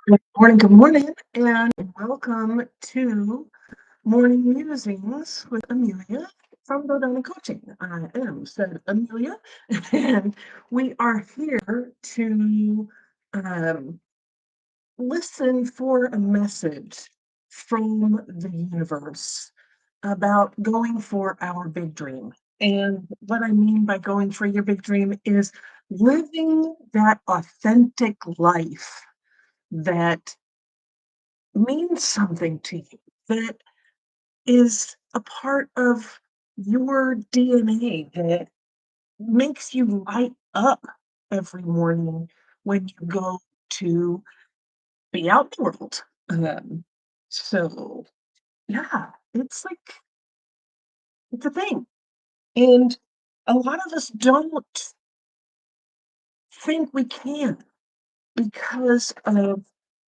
Good morning, and welcome to Morning Musings with Amelia from Dodona Coaching. I am said Amelia, and we are here to um, listen for a message from the universe about going for our big dream. And what I mean by going for your big dream is living that authentic life that means something to you, that is a part of your DNA, that makes you light up every morning when you go to be out in the world. So yeah, it's like it's a thing. And a lot of us don't think we can because of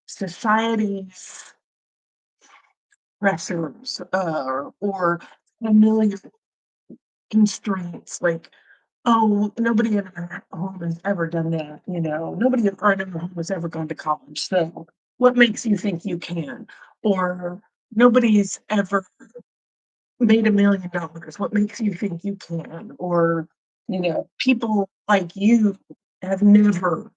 society's pressures or familiar constraints, like, oh, nobody in our home has ever done that, nobody in our home has ever gone to college, so what makes you think you can? Or nobody's ever made $1 million, what makes you think you can? Or, people like you have never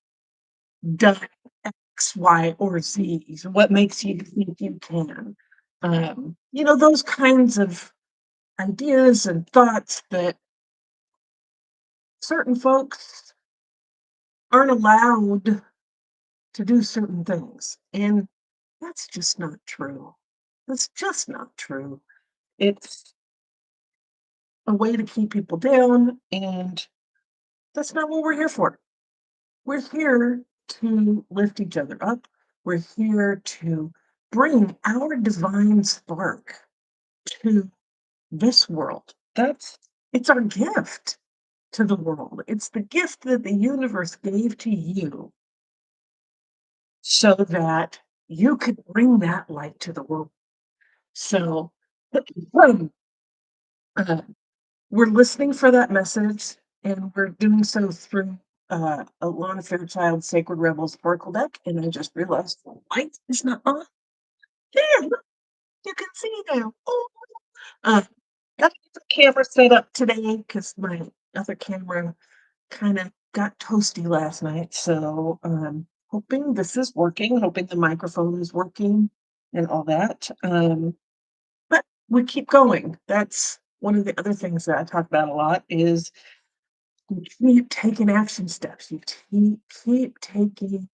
done X, Y, or Z, so what makes you think you can? Those kinds of ideas and thoughts that certain folks aren't allowed to do certain things. And that's just not true. That's just not true. It's a way to keep people down, and that's not what we're here for. We're here to lift each other up. We're here to bring our divine spark to this world. It's our gift to the world. It's the gift that the universe gave to you so that you could bring that light to the world. So um, uh, we're listening for that message, and we're doing so through Alana Fairchild's Sacred Rebels Oracle deck. And I just realized the light is not on. There, look, you can see now. Oh, uh, got the camera set up today because my other camera kind of got toasty last night. So hoping this is working, hoping the microphone is working and all that. But we keep going. That's one of the other things that I talk about a lot is you keep taking action steps. You keep taking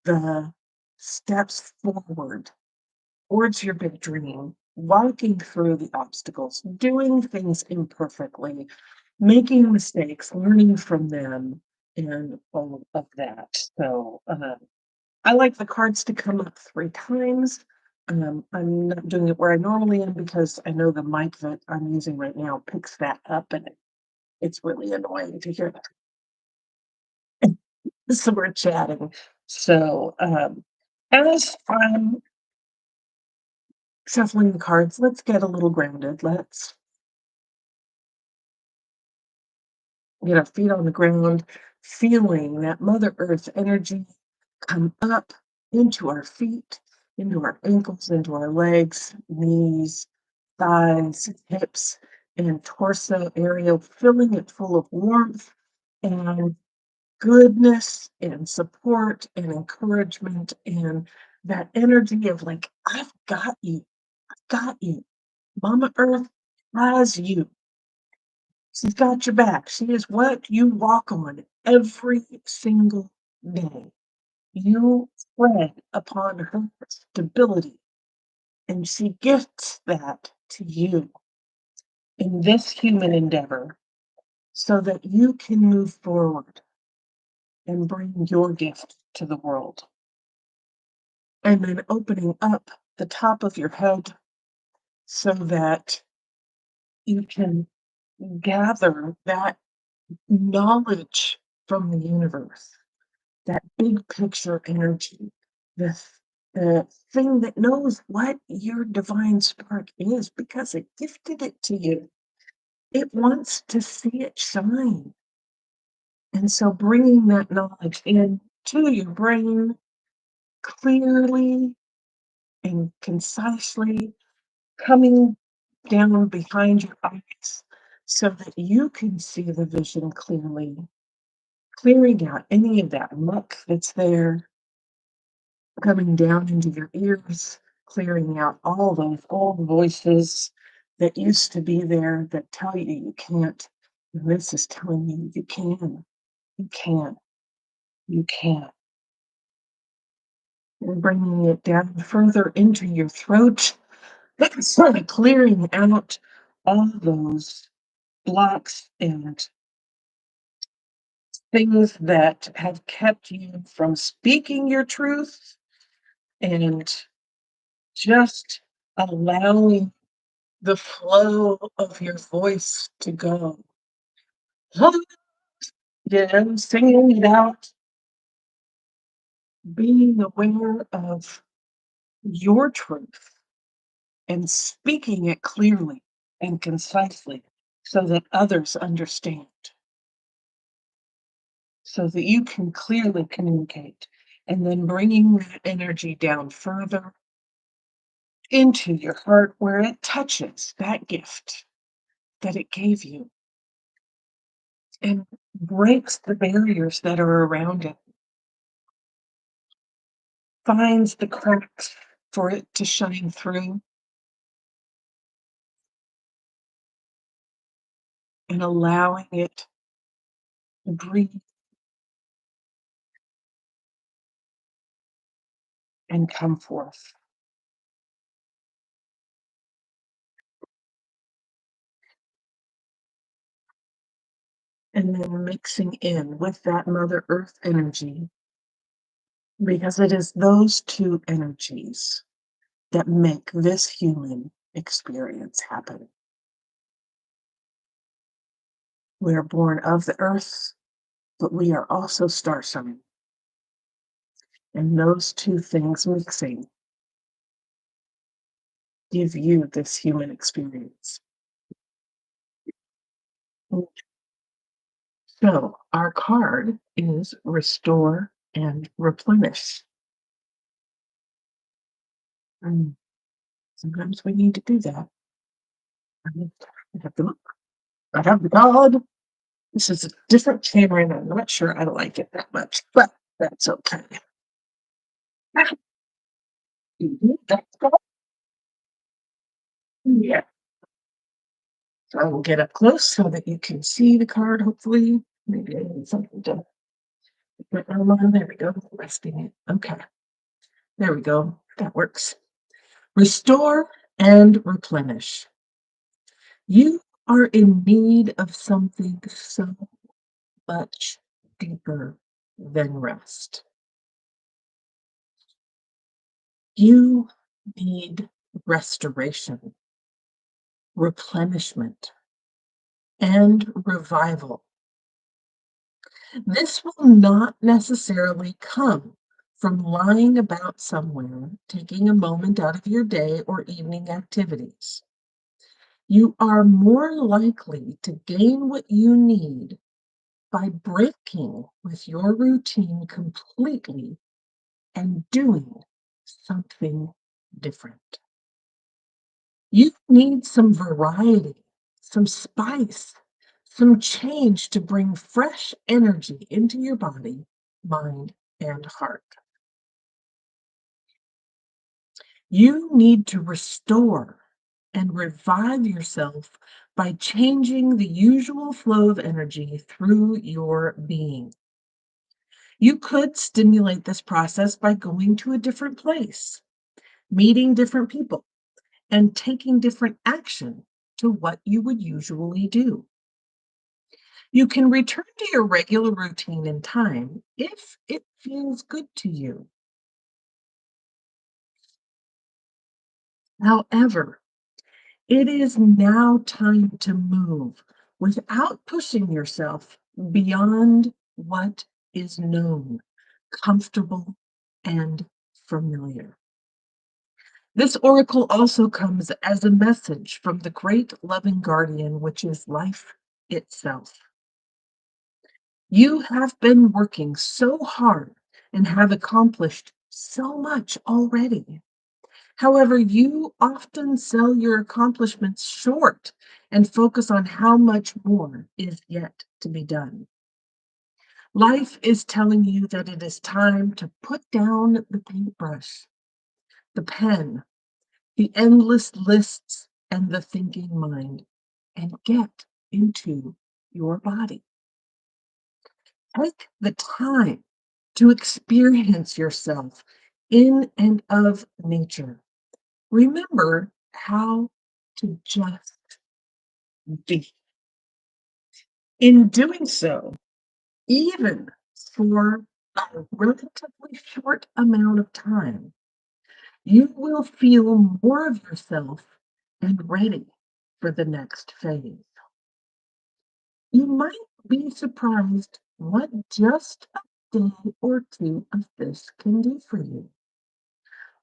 the steps forward towards your big dream, walking through the obstacles, doing things imperfectly, making mistakes, learning from them, and all of that. So I like the cards to come up 3 times. I'm not doing it where I normally am because I know the mic that I'm using right now picks that up, and it's really annoying to hear that. So we're chatting. So as I'm shuffling the cards, let's get a little grounded. Let's get our feet on the ground, feeling that Mother Earth energy come up into our feet, into our ankles, into our legs, knees, thighs, hips, and torso area, filling it full of warmth and goodness and support and encouragement and that energy of like, I've got you, I've got you. Mama Earth has you. She's got your back. She is what you walk on every single day. You tread upon her stability, and she gifts that to you in this human endeavor so that you can move forward and bring your gift to the world. And then opening up the top of your head so that you can gather that knowledge from the universe, that big picture energy, the the thing that knows what your divine spark is because it gifted it to you. It wants to see it shine. And so bringing that knowledge in to your brain clearly and concisely coming down behind your eyes so that you can see the vision clearly, clearing out any of that muck that's there, coming down into your ears, clearing out all those old voices that used to be there that tell you you can't. And this is telling you you can, you can, you can. And bringing it down further into your throat, sort of clearing out all those blocks and things that have kept you from speaking your truth and just allowing the flow of your voice to go. Yeah, singing it out, being aware of your truth and speaking it clearly and concisely so that others understand, so that you can clearly communicate. And then bringing that energy down further into your heart where it touches that gift that it gave you and breaks the barriers that are around it, finds the cracks for it to shine through, and allowing it to breathe and come forth. And then mixing in with that Mother Earth energy, because it is those two energies that make this human experience happen. We are born of the earth, but we are also star sign. And those two things mixing give you this human experience. So our card is restore and replenish. And sometimes we need to do that. I have the I have the card. This is a different camera, and I'm not sure I like it that much, but that's okay. That's good. Yeah. So I will get up close so that you can see the card, hopefully. Maybe I need something to put my arm on. There we go. Resting it. Okay. There we go. That works. Restore and replenish. You are in need of something so much deeper than rest. You need restoration, replenishment, and revival. This will not necessarily come from lying about somewhere, taking a moment out of your day or evening activities. You are more likely to gain what you need by breaking with your routine completely and doing something different. You need some variety, some spice, some change to bring fresh energy into your body, mind, and heart. You need to restore and revive yourself by changing the usual flow of energy through your being. You could stimulate this process by going to a different place, meeting different people, and taking different action to what you would usually do. You can return to your regular routine in time if it feels good to you. However, it is now time to move without pushing yourself beyond what is known, comfortable, and familiar. This oracle also comes as a message from the great loving guardian, which is life itself. You have been working so hard and have accomplished so much already. However, you often sell your accomplishments short and focus on how much more is yet to be done. Life is telling you that it is time to put down the paintbrush, the pen, the endless lists, and the thinking mind, and get into your body. Take the time to experience yourself in and of nature. Remember how to just be. In doing so, even for a relatively short amount of time, you will feel more of yourself and ready for the next phase. You might be surprised what just a day or two of this can do for you.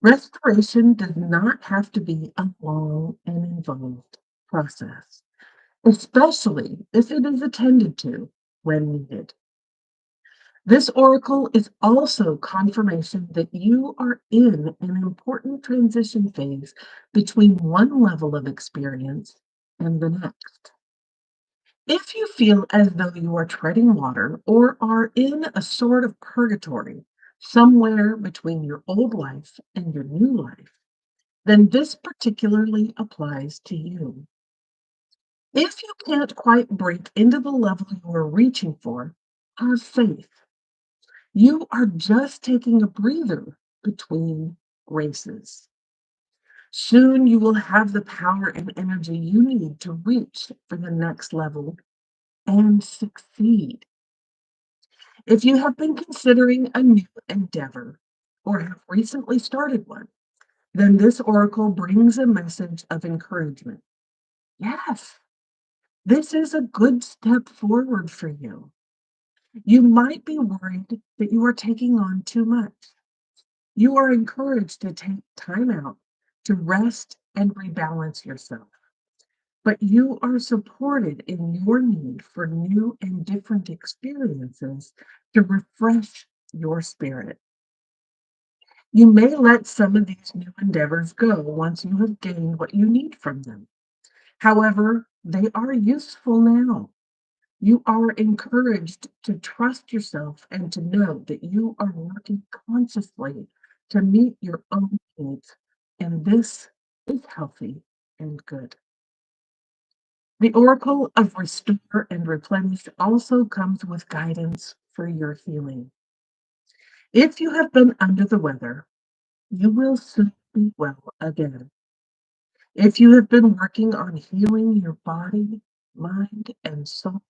Restoration does not have to be a long and involved process, especially if it is attended to when needed. This oracle is also confirmation that you are in an important transition phase between one level of experience and the next. If you feel as though you are treading water or are in a sort of purgatory, somewhere between your old life and your new life, then this particularly applies to you. If you can't quite break into the level you are reaching for, have faith. You are just taking a breather between races. Soon you will have the power and energy you need to reach for the next level and succeed. If you have been considering a new endeavor or have recently started one, then this oracle brings a message of encouragement. Yes, this is a good step forward for you. You might be worried that you are taking on too much. You are encouraged to take time out to rest and rebalance yourself. But you are supported in your need for new and different experiences to refresh your spirit. You may let some of these new endeavors go once you have gained what you need from them. However, they are useful now. You are encouraged to trust yourself and to know that you are working consciously to meet your own needs. And this is healthy and good. The oracle of restore and replenish also comes with guidance for your healing. If you have been under the weather, you will soon be well again. If you have been working on healing your body, mind, and soul,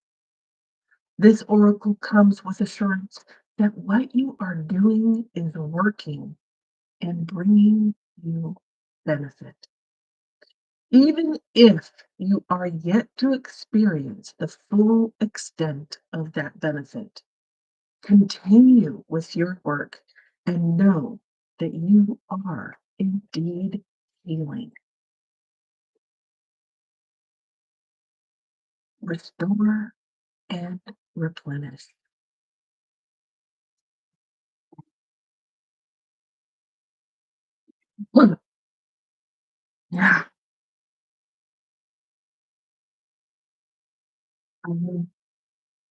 this oracle comes with assurance that what you are doing is working and bringing you benefit. Even if you are yet to experience the full extent of that benefit, continue with your work and know that you are indeed healing. Restore and replenish. Yeah,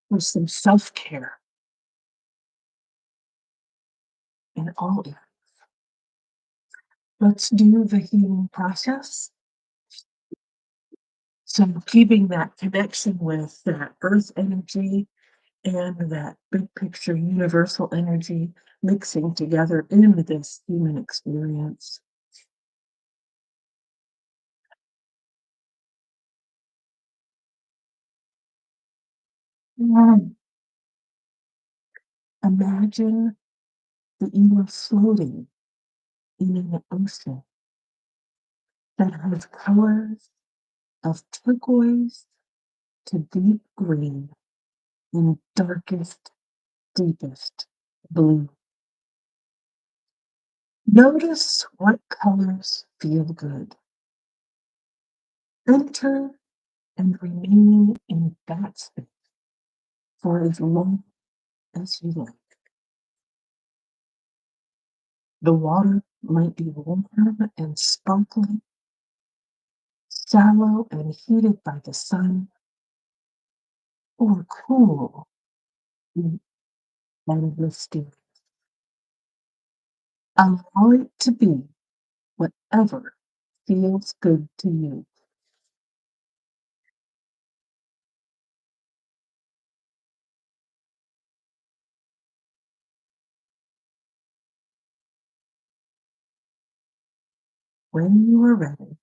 there's some self care in all it. Let's do the healing process. So, keeping that connection with that earth energy and that big picture universal energy mixing together in this human experience. Mm. Imagine that you are floating in an ocean that has colors of turquoise to deep green and darkest, deepest blue. Notice what colors feel good. Enter and remain in that space for as long as you like. The water might be warm and sparkling, shallow and heated by the sun, or cool and mysterious. Allow it to be whatever feels good to you. When you are ready,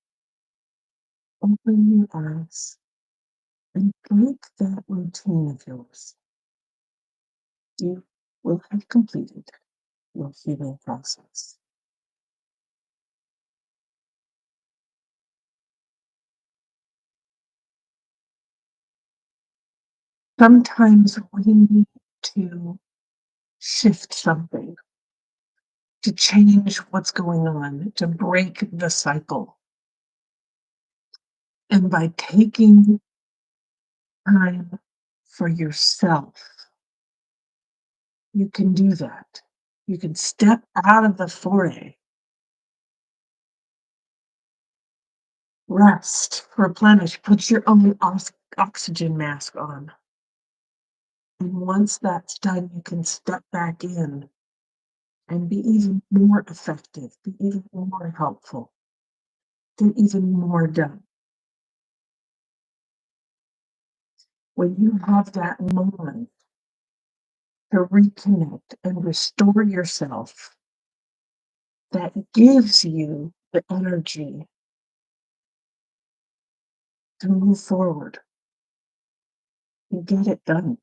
open your eyes and break that routine of yours. You will have completed your healing process. Sometimes we need to shift something, to change what's going on, to break the cycle. And by taking time for yourself, you can do that. You can step out of the foray, rest, replenish, put your own oxygen mask on. And once that's done, you can step back in and be even more effective, be even more helpful, get even more done. When you have that moment to reconnect and restore yourself, that gives you the energy to move forward and get it done,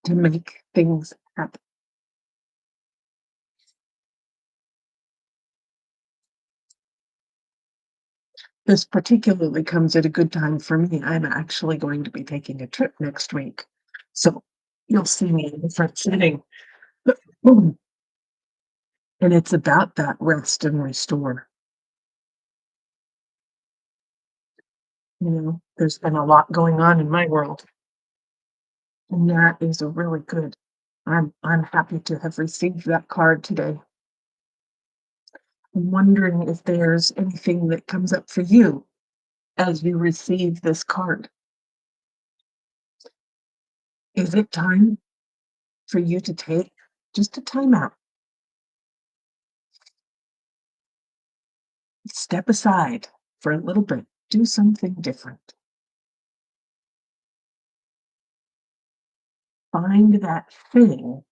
to make things happen. This particularly comes at a good time for me. I'm actually going to be taking a trip next week. So you'll see me in a different setting. And it's about that rest and restore. There's been a lot going on in my world, and that is a really good. I'm happy to have received that card today. I'm wondering if there's anything that comes up for you as you receive this card. Is it time for you to take just a time out? Step aside for a little bit, do something different. Find that thing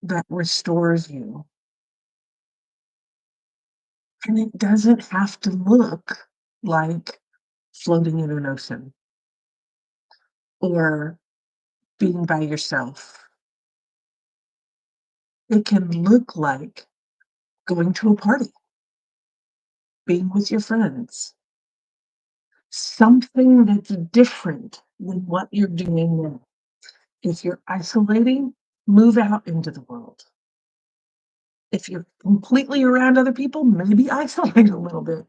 that restores you. And it doesn't have to look like floating in an ocean or being by yourself. It can look like going to a party, being with your friends, something that's different than what you're doing now. If you're isolating, move out into the world. If you're completely around other people, maybe isolate a little bit.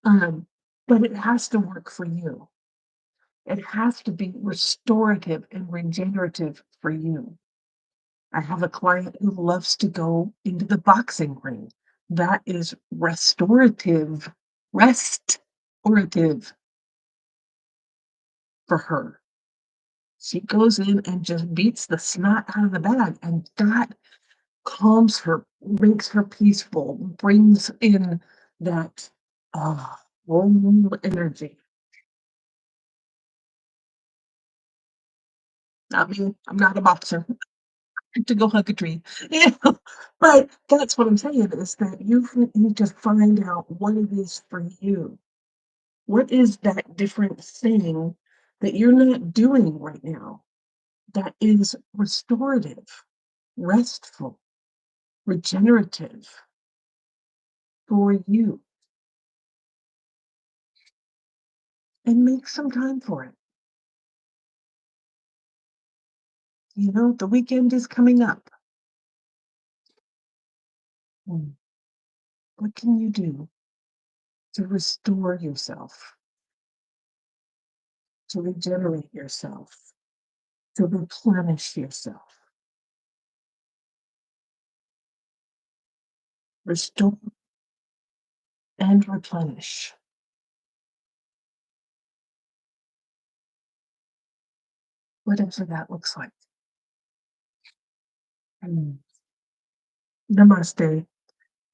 Um, but it has to work for you. It has to be restorative and regenerative for you. I have a client who loves to go into the boxing ring. That is restorative for her. She goes in and just beats the snot out of the bag, and that calms her, makes her peaceful, brings in that home energy. Not me. I'm not a boxer. To go hug a tree. But that's what I'm saying is that you need to find out what it is for you. What is that different thing that you're not doing right now that is restorative, restful, regenerative for you? And make some time for it. The weekend is coming up. Mm, What can you do to restore yourself, to regenerate yourself, to replenish yourself? restore, and replenish. Whatever that looks like. Mm. Namaste.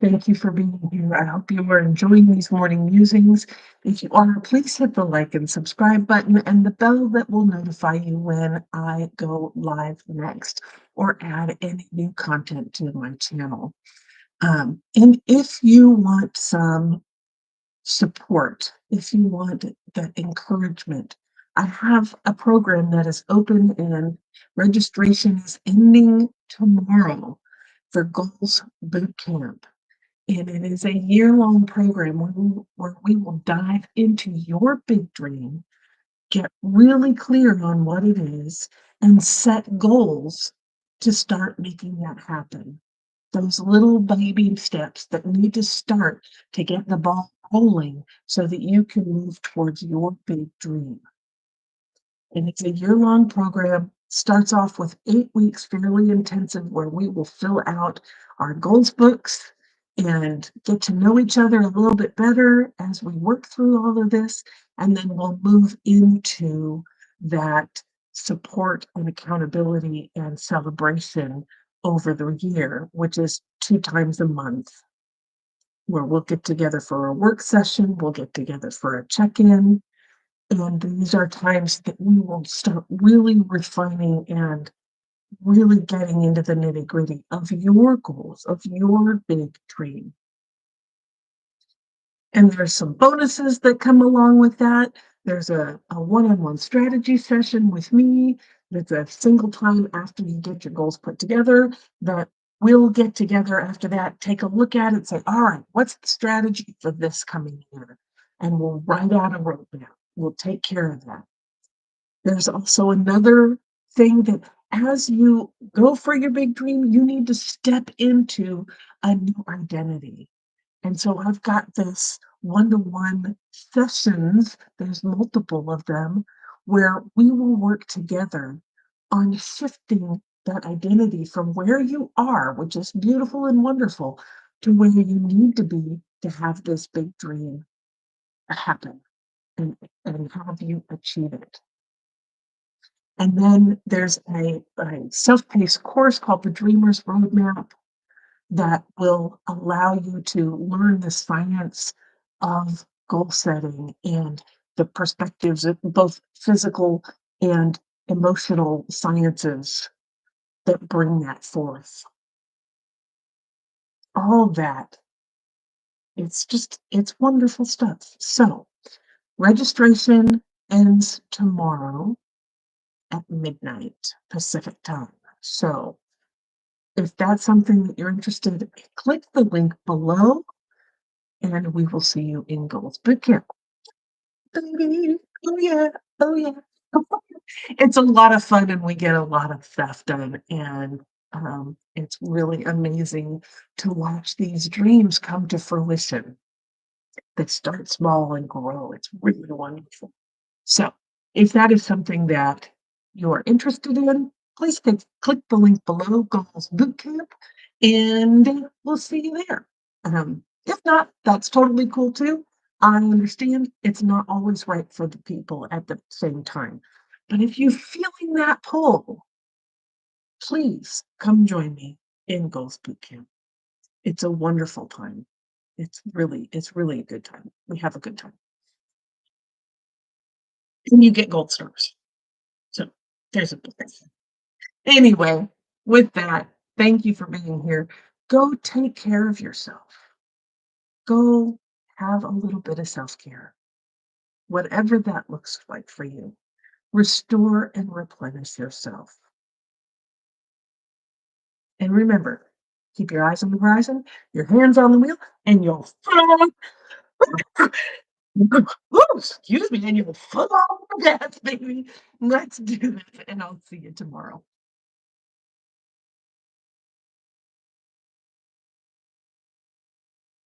Thank you for being here. I hope you are enjoying these morning musings. If you are, please hit the like and subscribe button and the bell that will notify you when I go live next or add any new content to my channel. And if you want some support, if you want that encouragement, I have a program that is open and registration is ending tomorrow for Goals Boot Camp. And it is a year-long program where we will dive into your big dream, get really clear on what it is, and set goals to start making that happen. Those little baby steps that need to start to get the ball rolling so that you can move towards your big dream. And it's a year-long program. Starts off with 8 weeks, fairly intensive, where we will fill out our goals books and get to know each other a little bit better as we work through all of this. And then we'll move into that support and accountability and celebration over the year, which is 2 times a month, where we'll get together for a work session, we'll get together for a check-in, and these are times that we will start really refining and really getting into the nitty-gritty of your goals, of your big dream. And there's some bonuses that come along with that. There's a one-on-one strategy session with me. That's a single time after you get your goals put together that we'll get together after that, take a look at it, say, all right, what's the strategy for this coming year? And we'll write out a roadmap. We'll take care of that. There's also another thing that as you go for your big dream, you need to step into a new identity. And so I've got this one-to-one sessions, there's multiple of them, where we will work together on shifting that identity from where you are, which is beautiful and wonderful, to where you need to be to have this big dream happen and have you achieve it. And then there's a self-paced course called the Dreamer's Roadmap that will allow you to learn the science of goal setting and the perspectives of both physical and emotional sciences that bring that forth. All that, it's wonderful stuff. So registration ends tomorrow at midnight Pacific time. So if that's something that you're interested in, click the link below and we will see you in Goals Bootcamp. Baby, oh yeah, oh yeah. It's a lot of fun and we get a lot of stuff done. And it's really amazing to watch these dreams come to fruition. They start small and grow. It's really wonderful. So, if that is something that you're interested in, please click the link below, Goals Bootcamp, and we'll see you there. If not, that's totally cool too. I understand it's not always right for the people at the same time. But if you're feeling that pull, please come join me in Goals Bootcamp. It's a wonderful time. It's really a good time. We have a good time. And you get gold stars. So there's a bonus. Anyway, with that, thank you for being here. Go take care of yourself. Go have a little bit of self-care, whatever that looks like for you. Restore and replenish yourself. And remember, keep your eyes on the horizon, your hands on the wheel, and your foot on. Excuse me, and your foot on the gas, baby. Let's do this, and I'll see you tomorrow.